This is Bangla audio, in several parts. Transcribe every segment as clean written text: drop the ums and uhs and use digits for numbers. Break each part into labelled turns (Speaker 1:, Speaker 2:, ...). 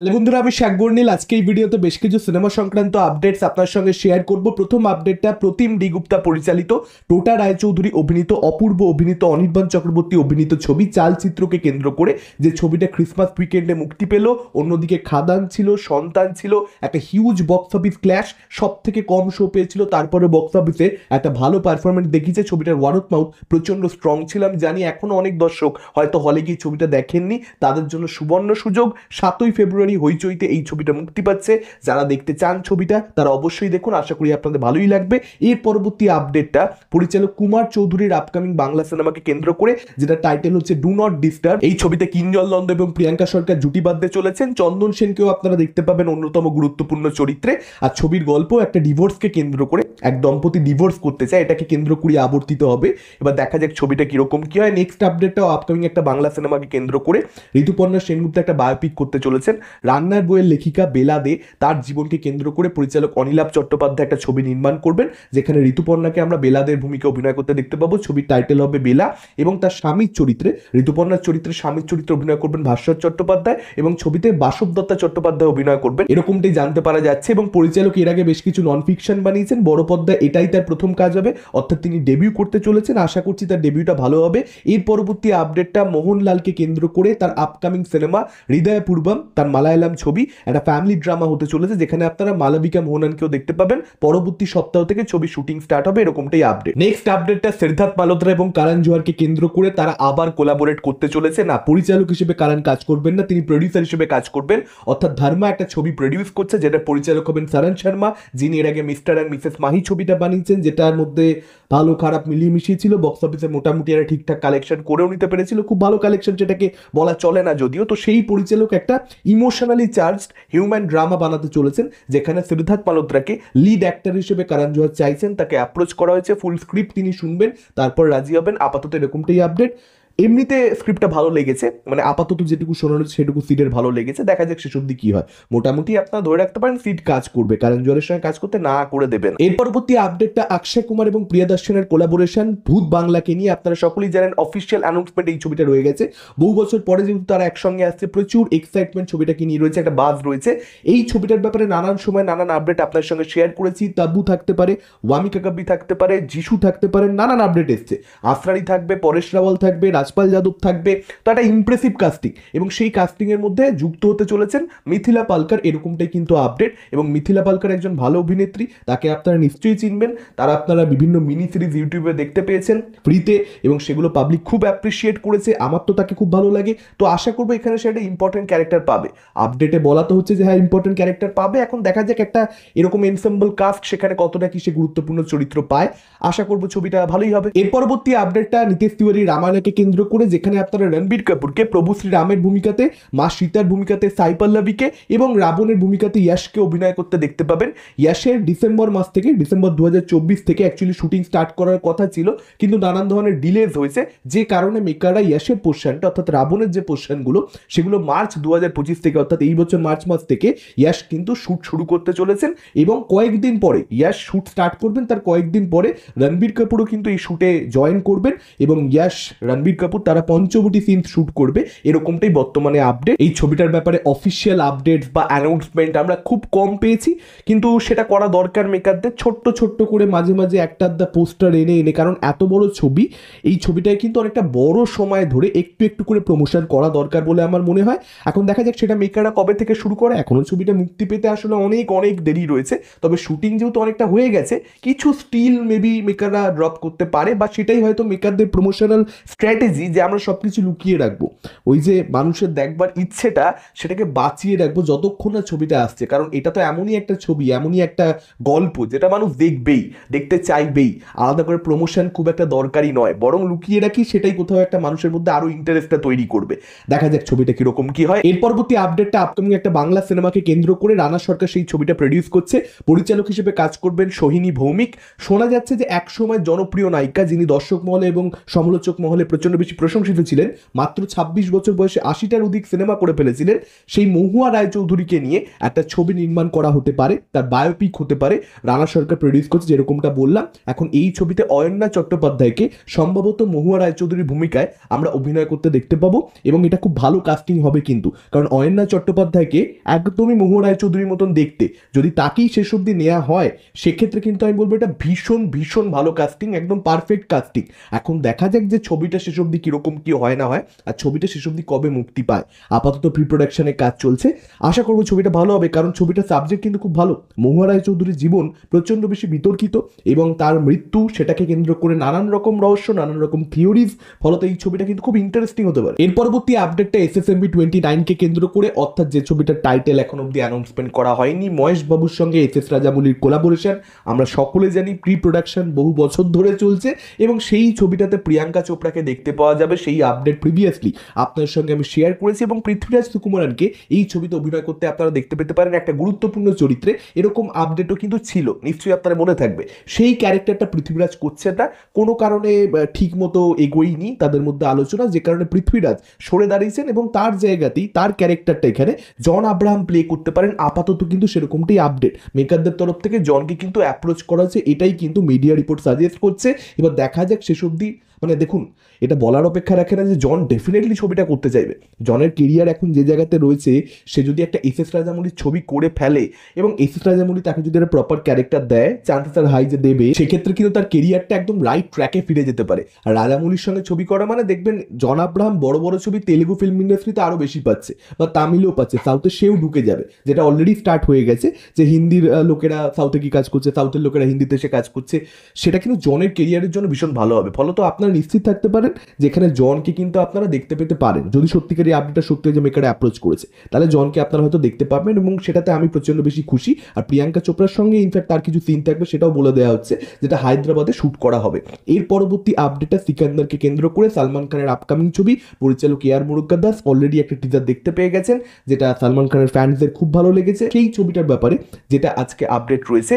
Speaker 1: বন্ধুরা আমি শাকবর্ণিল আজকে এই ভিডিওতে বেশ কিছু সিনেমা সংক্রান্ত আপডেটস আপনার সঙ্গে শেয়ার করব। প্রথম আপডেটটা প্রতিম ডি গুপ্তা পরিচালিত, টোটা রায়চৌধুরী অভিনীত, অপূর্ব অভিনীত, অনির্বাণ চক্রবর্তী অভিনীত ছবি চালচিত্রকে কেন্দ্র করে যে ছবিটা ক্রিসমাস উইকেন্ডে মুক্তি পেল। অন্যদিকে খাদান ছিল, সন্তান ছিল, একটা হিউজ বক্স অফিস ক্ল্যাশ, সব থেকে কম শো পেয়েছিল, তারপরে বক্স অফিসে একটা ভালো পারফরমেন্স দেখিয়েছে। ছবিটার ওয়ার্ড অফ মাউথ প্রচন্ড স্ট্রং ছিলাম, জানি এখনো অনেক দর্শক হয়তো হলে গিয়ে ছবিটা দেখেননি, তাদের জন্য সুবর্ণ সুযোগ। 7ই ফেব্রুয়ারি হইচইতে এই ছবিটা মুক্তি পাচ্ছে। যারা দেখতে চান ছবিটা তারা অবশ্যই দেখুন, আশা করি আপনাদের ভালোই লাগবে। এর পরবর্তী আপডেটটা পরিচালক কুমার চৌধুরীর আপকামিং বাংলা সিনেমাকে কেন্দ্র করে, যেটা টাইটেল হচ্ছে ডু নট ডিস্টার্ব। এই ছবিতে কিঞ্জল নন্দ এবং প্রিয়াঙ্কা সরকার জুটি বাঁধতে চলেছেন। চন্দন সেনকেও আপনারা দেখতে পাবেন অন্যতম গুরুত্বপূর্ণ চরিত্রে। আর ছবির গল্প একটা ডিভোর্সকে কেন্দ্র করে, এক দম্পতি ডিভোর্স করতে চায়, এটাকে কেন্দ্র করে আবর্তিত হবে। এবার দেখা যাক ছবিটা কিরকম কি হয়। নেক্সট আপডেটটাও আপকামিং একটা বাংলা সিনেমাকে কেন্দ্র করে, ঋতুপর্ণা সেনগুপ্ত একটা বায়োপিক করতে চলেছেন। রান্নার বইয়ের লেখিকা বেলা দে, তার জীবনকে কেন্দ্র করে পরিচালক অনিলাভ চট্টোপাধ্যায় একটা ছবি নির্মাণ করবেন, যেখানে ঋতুপর্ণাকে আমরা বেলাদের ভূমিকা অভিনয় করতে দেখতে পাবো। ছবির টাইটেল হবে বেলা, এবং তার স্বামীর চরিত্রে, ঋতুপর্ণার চরিত্রে স্বামীর চরিত্রে অভিনয় করবেন ভাস্বর চট্টোপাধ্যায়, এবং ছবিতে বাসব দত্তা চট্টোপাধ্যায় অভিনয় করবেন, এরকমটাই জানতে পারা যাচ্ছে। এবং পরিচালক এর আগে বেশ কিছু নন ফিকশন বানিয়েছেন, বড় পর্দায় এটাই তার প্রথম কাজ হবে, অর্থাৎ তিনি ডেবিউ করতে চলেছেন। আশা করছি তার ডেবিউটা ভালো হবে। এর পরবর্তী আপডেটটা মোহনলালকে কেন্দ্র করে, তার আপকামিং সিনেমা হৃদয় পূর্বম, তার মালায়ালাম ছবি, একটা ফ্যামিলি ড্রামা হতে চলেছে, যেখানে আপনারা মালবিকা মোহনানকেও দেখতে পাবেন। পরবর্তী সপ্তাহ থেকে ছবি শুটিং স্টার্ট হবে, এরকমটাই আপডেট। নেক্সট আপডেটটা সিদ্ধার্থ মালহোত্রা এবং কারণ জোহরকে কেন্দ্র করে, তারা আবার কোলাবোরেট করতে চলেছে। না, পরিচালক হিসেবে কারণ কাজ করবেন না, তিনি প্রডিউসার হিসেবে কাজ করবেন। অর্থাৎ ধর্মা একটা ছবি প্রডিউস করছে, যেটা পরিচালক হবেন সরণ শর্মা, যিনি এর আগে মিস্টার অ্যান্ড মিসেস মাহি ছবিটা বানিয়েছেন, যেটার মধ্যে ভালো খারাপ মিলিয়ে মিশিয়ে ছিল। বক্স অফিসে মোটামুটি একটা ঠিকঠাক কালেকশন করেও নিতে পেরেছিল, খুব ভালো কালেকশন যেটাকে বলা চলে না যদিও। তো সেই পরিচালক একটা ইমোশনালি চার্জড হিউম্যান ড্রামা বানাতে চলেছেন, যেখানে সিদ্ধার্থ মালহোত্রাকে লিড অ্যাক্টর হিসেবে কারণ জোহর চাইছেন। তাকে অ্যাপ্রোচ করা হয়েছে, ফুল স্ক্রিপ্ট তিনি শুনবেন, তারপর রাজি হবেন। আপাতত এরকমটাই আপডেট। এমনিতে স্ক্রিপ্টটা ভালো লেগেছে, মানে আপাতত যেটুকু শোনানো হচ্ছে সেটুকু সিডের ভালো লেগেছে। দেখা যাক শেষ অব্দি কি হয়। মোটামুটি আপনারা ধরে রাখতে পারেন সিড কাজ করবে, কারণ জোহরের সঙ্গে কাজ করতে না করে দেবেন। এর পরবর্তী আপডেটটা অক্ষয় কুমার এবং প্রিয়া দর্শনের কোলাবোরেশন ভূত বাংলাকে নিয়ে। আপনারা সকলেই জানেন অফিসিয়াল অ্যানাউন্সমেন্ট এই ছবিটা রয়ে গেছে। বহু বছর পরে যেহেতু তারা একসঙ্গে আসছে, প্রচুর এক্সাইটমেন্ট ছবিটাকে নিয়ে রয়েছে, একটা বাজ রয়েছে। এই ছবিটার ব্যাপারে নানান সময় নানান আপডেট আপনার সঙ্গে শেয়ার করেছি। তাব্বু থাকতে পারে, ওয়ামিকা কাব্বি থাকতে পারে, যিশু থাকতে পারে, নানান আপডেট এসছে। আফরানি থাকবে, পরেশ রাওয়াল থাকবে, রাজপাল যাদব থাকবে। তো একটা ইমপ্রেসিভ কাস্টিং, এবং সেই কাস্টিং এর মধ্যে যুক্ত হতে চলেছেন মিথিলা পালকার, এরকমটাই কিন্তু আপডেট। এবং মিথিলা পালকার একজন ভালো অভিনেত্রী, তাকে আপনারা নিশ্চয়ই চিনবেন। তারা আপনারা বিভিন্ন মিনি সিরিজ ইউটিউবে দেখতে পেয়েছেন ফ্রিতে, এবং সেগুলো পাবলিক খুব অ্যাপ্রিসিয়েট করেছে। আমার তো তাকে খুব ভালো লাগে। তো আশা করবো এখানে সে একটা ইম্পর্টেন্ট ক্যারেক্টার পাবে। আপডেটে বলা তো হচ্ছে যে হ্যাঁ ইম্পর্টেন্ট ক্যারেক্টার পাবে। এখন দেখা যাক একটা এরকম এনসেম্বল কাস্ট সেখানে কতটা কি সে গুরুত্বপূর্ণ চরিত্র পায়। আশা করবো ছবিটা ভালোই হবে। এর পরবর্তী আপডেটটা নিতেশ তিওয়ারি রামায়ণকে কেন্দ্র করে, যেখানে আপনারা রণবীর কাপুরকে প্রভু শ্রীরামের ভূমিকাতে, মা সীতার ভূমিকাতে সাই পল্লবীকে, এবং রাবণের ভূমিকাতে ইয়াশকে অভিনয় করতে দেখতে পাবেন। ইয়াশের ডিসেম্বর মাস থেকে, ডিসেম্বর 2024 থেকে অ্যাকচুয়ালি শুটিং স্টার্ট করার কথা ছিল, কিন্তু নানান ধরনের ডিলেজ হয়েছে, যে কারণে মেকাররা ইয়াশের পোর্শনটা, অর্থাৎ রাবণের যে পোর্শনগুলো, সেগুলো মার্চ 2025 থেকে, অর্থাৎ এই বছর মার্চ মাস থেকে ইয়াশ কিন্তু শুট শুরু করতে চলেছেন। এবং কয়েকদিন পরে ইয়াশ শুট স্টার্ট করবেন, তার কয়েকদিন পরে রণবীর কাপুরও কিন্তু এই শুটে জয়েন করবেন, এবং ইয়াশ রণবীর কাপুর তারা পঞ্চবটি সিন শুট করবে, এরকমটাই বর্তমানে আপডেট। এই ছবিটার ব্যাপারে অফিসিয়াল আপডেট বা অ্যানাউন্সমেন্ট আমরা খুব কম পেয়েছি, কিন্তু সেটা করা দরকার মেকারদের, ছোট্ট ছোট্ট করে মাঝে মাঝে একটা আধটা পোস্টার এনে এনে, কারণ এত বড় ছবি, এই ছবিটায় কিন্তু অনেকটা বড় সময় ধরে একটু একটু করে প্রমোশন করা দরকার বলে আমার মনে হয়। এখন দেখা যাক সেটা মেকাররা কবে থেকে শুরু করে। এখনো ছবিটা মুক্তি পেতে আসলে অনেক অনেক দেরি রয়েছে, তবে শুটিং যেহেতু অনেকটা হয়ে গেছে, কিছু স্টিল মেবি মেকাররা ড্রপ করতে পারে, বা সেটাই হয়তো মেকারদের প্রমোশনাল স্ট্র্যাটেজি, যে আমরা সবকিছু লুকিয়ে রাখবো, ওই যে মানুষের দেখবার ইচ্ছেটা সেটাকে বাঁচিয়ে রাখবো যতক্ষণ না ছবিটা আসছে। কারণ এটা তো এমনই একটা ছবি, এমনই একটা গল্প, যেটা মানুষ দেখবেই, দেখতে চাইবেই। আলাদা করে প্রমোশন খুব একটা দরকারই নয়, বরং লুকিয়ে রাখি, সেটাই কোথাও একটা মানুষের মধ্যে আরো ইন্টারেস্টটা তৈরি করবে। দেখা যাক ছবিটা কিরকম কি হয়। এর পরবর্তী আপডেটটা আপকামিং একটা বাংলা সিনেমাকে কেন্দ্র করে, রানা সরকার সেই ছবিটা প্রডিউস করছে। পরিচালক হিসেবে কাজ করবেন সোহিনী ভৌমিক। শোনা যাচ্ছে যে একসময় জনপ্রিয় নায়িকা, যিনি দর্শক মহলে এবং সমালোচক মহলে প্রচন্ড বেশি প্রশংসিত ছিলেন, মাত্র 26 বছর বয়সে 80টার অধিক সিনেমা করে ফেলেছিলেন, সেই মহুয়া রায়চৌধুরীকে নিয়ে একটা ছবি নির্মাণ করা হতে পারে, তার বায়োপিক হতে পারে। রানা সরকার প্রডিউস করছে যেরকমটা বললাম। এখন এই ছবিতে অয়ন্যা চট্টোপাধ্যায়কে সম্ভবত মহুয়া রায়চৌধুরীর ভূমিকায় আমরা অভিনয় করতে দেখতে পাবো, এবং এটা খুব ভালো কাস্টিং হবে কিন্তু, কারণ অয়ন্যা চট্টোপাধ্যায়কে একদমই মহুয়া রায়চৌধুরীর মতন দেখতে, যদি তাকেই শেষ অবধি নেওয়া হয় সেক্ষেত্রে কিন্তু আমি বলবো এটা ভীষণ ভীষণ ভালো কাস্টিং, একদম পারফেক্ট কাস্টিং। এখন দেখা যাক যে ছবিটা শেষ অবধি কিরকম কি হয় না হয়, আর ছবিটা শেষ অবধি কবে মুক্তি পায়। আপাতত প্রি প্রোডাকশনের কাজ চলছে, আশা করবো ছবিটা ভালো হবে, কারণ ছবিটার সাবজেক্ট কিন্তু খুব ভালো। মহুয়া রায়চৌধুরীর জীবন প্রচণ্ড বেশি বিতর্কিত, এবং তার মৃত্যু সেটাকে কেন্দ্র করে নানান রকম রহস্য, নানান রকম থিওরিজ, ফলত এই ছবিটা কিন্তু খুব ইন্টারেস্টিং হতে পারে। এর পরবর্তী আপডেটটা SSMB 29কে কেন্দ্র করে, অর্থাৎ যে ছবিটার টাইটেল এখন অব্দি অ্যানাউন্সমেন্ট করা হয়নি, মহেশ বাবুর সঙ্গে SS রাজামৌলির কোলাবোরেশন। আমরা সকলে জানি প্রি প্রোডাকশন বহু বছর ধরে চলছে, এবং সেই ছবিটাতে প্রিয়াঙ্কা চোপড়াকে দেখতে পাওয়া যাবে। সেই আপডেট প্রিভিয়াসলি আপনার সঙ্গে আমি শেয়ার করেছি, এবং পৃথ্বীরাজ সুকুমারনকে এই ছবিতে অভিনয় করতে আপনারা দেখতে পেতে পারেন একটা গুরুত্বপূর্ণ চরিত্রে। এরকম আপডেটও কিন্তু ছিল, নিশ্চয়ই আপনারা মনে থাকবে। সেই ক্যারেক্টারটা পৃথ্বীরাজ করছে না, কোনো কারণে ঠিক মতো এগোয়নি তাদের মধ্যে আলোচনা, যে কারণে পৃথ্বীরাজ সরে দাঁড়িয়েছেন, এবং তার জায়গাতেই তার ক্যারেক্টারটা এখানে জন আব্রাহাম প্লে করতে পারেন। আপাতত কিন্তু সেরকমটাই আপডেট, মেকারদের তরফ থেকে জনকে কিন্তু অ্যাপ্রোচ করা হচ্ছে, এটাই কিন্তু মিডিয়া রিপোর্ট সাজেস্ট করছে। এবার দেখা যাক শেষ অবধি, মানে দেখুন, এটা বলার অপেক্ষা রাখে না যে জন ডেফিনেটলি ছবিটা করতে চাইবে। জনের কেরিয়ার এখন যে জায়গাতে রয়েছে, সে যদি একটা SS রাজামৌলির ছবি করে ফেলে, এবং SS রাজামৌলি তাকে যদি একটা প্রপার ক্যারেক্টার দেয়, চান্সেস আর হাই যে দেবে, সেক্ষেত্রে কিন্তু তার কেরিয়ারটা একদম রাইট ট্র্যাকে ফিরে যেতে পারে। আর রাজামৌলির সঙ্গে ছবি করা মানে দেখবেন জন আব্রাহাম বড় বড় ছবি তেলুগু ফিল্ম ইন্ডাস্ট্রিতে আরও বেশি পাচ্ছে, বা তামিলেও পাচ্ছে, সাউথে সেও ঢুকে যাবে, যেটা অলরেডি স্টার্ট হয়ে গেছে। যে হিন্দির লোকেরা সাউথে কি কাজ করছে, সাউথের লোকেরা হিন্দিতে এসে কাজ করছে, সেটা কিন্তু জনের কেরিয়ারের জন্য ভীষণ ভালো হবে। ফলত আপনারা নিশ্চিত থাকতে পারেন যেখানে জনকে কিন্তু আপনারা দেখতে পেতে পারেন, যদি সত্যিকার এই আপডেটটা সত্যি যে মেকারে অ্যাপ্রোচ করেছে, তাহলে জনকে আপনারা হয়তো দেখতে পাবেন, এবং সেটাতে আমি প্রচণ্ড বেশি খুশি। আর প্রিয়াঙ্কা চোপড়ার সঙ্গে ইনফ্যাক্ট তার কিছু সিন থাকবে, সেটাও বলে দেওয়া হচ্ছে, যেটা হায়দ্রাবাদে শ্যুট করা হবে। এর পরবর্তী আপডেটটা সিকান্দারকে কেন্দ্র করে সালমান খানের আপকামিং ছবি, পরিচালক AR মুরুগাদাস অলরেডি একটা টিজার দেখতে পেয়ে গেছেন, যেটা সালমান খানের ফ্যান্সদের খুব ভালো লেগেছে। সেই ছবিটার ব্যাপারে যেটা আজকে আপডেট রয়েছে,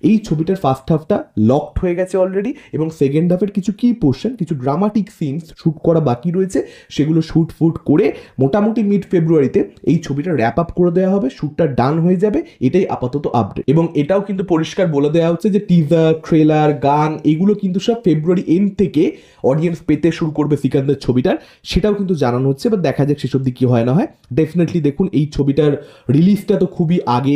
Speaker 1: এই ছবিটার ফার্স্ট হাফটা লকড হয়ে গেছে অলরেডি, এবং সেকেন্ড হাফের কিছু কি পোর্শন, কিছু ড্রামাটিক সিনস শ্যুট করা বাকি রয়েছে, সেগুলো শ্যুট ফুট করে মোটামুটি মিড ফেব্রুয়ারিতে এই ছবিটা র্যাপ আপ করে দেওয়া হবে, শ্যুটটা ডান হয়ে যাবে। এটাই আপাতত আপডেট, এবং এটাও কিন্তু পরিষ্কার বলে দেওয়া হচ্ছে যে টিজার, ট্রেলার, গান এগুলো কিন্তু সব ফেব্রুয়ারি এন্ড থেকে অডিয়েন্স পেতে শুরু করবে সিকান্দার ছবিটার, সেটাও কিন্তু জানানো হচ্ছে। এবার দেখা যাক সেসব দিক কি হয় না হয়। ডেফিনেটলি দেখুন, এই ছবিটার রিলিজটা তো খুবই আগে,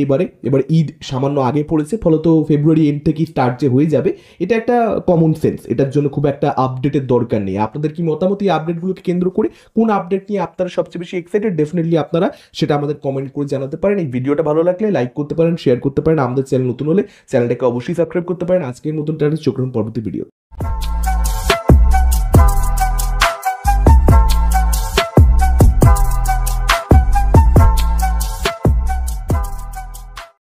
Speaker 1: এবার ঈদ সামান্য আগে পড়েছে, ফলত ফেব্রুয়ারি এন্ড থেকেই স্টার্ট যে হয়ে যাবে, এটা একটা কমন সেন্স, এটার জন্য খুব একটা আপডেটের দরকার নেই। আপনাদের কি মতামত এই আপডেটগুলোকে কেন্দ্র করে? কোন আপডেট নিয়ে আপনারা সবচেয়ে বেশি এক্সাইটেড? ডেফিনেটলি আপনারা সেটা আমাদের কমেন্ট করে জানাতে পারেন। এই ভিডিওটা ভালো লাগলে লাইক করতে পারেন, শেয়ার করতে পারেন। আমাদের চ্যানেল নতুন হলে চ্যানেলটাকে অবশ্যই সাবস্ক্রাইব করতে পারেন। আজকের মতন টাটা, চোখ রাখুন পরবর্তী ভিডিও।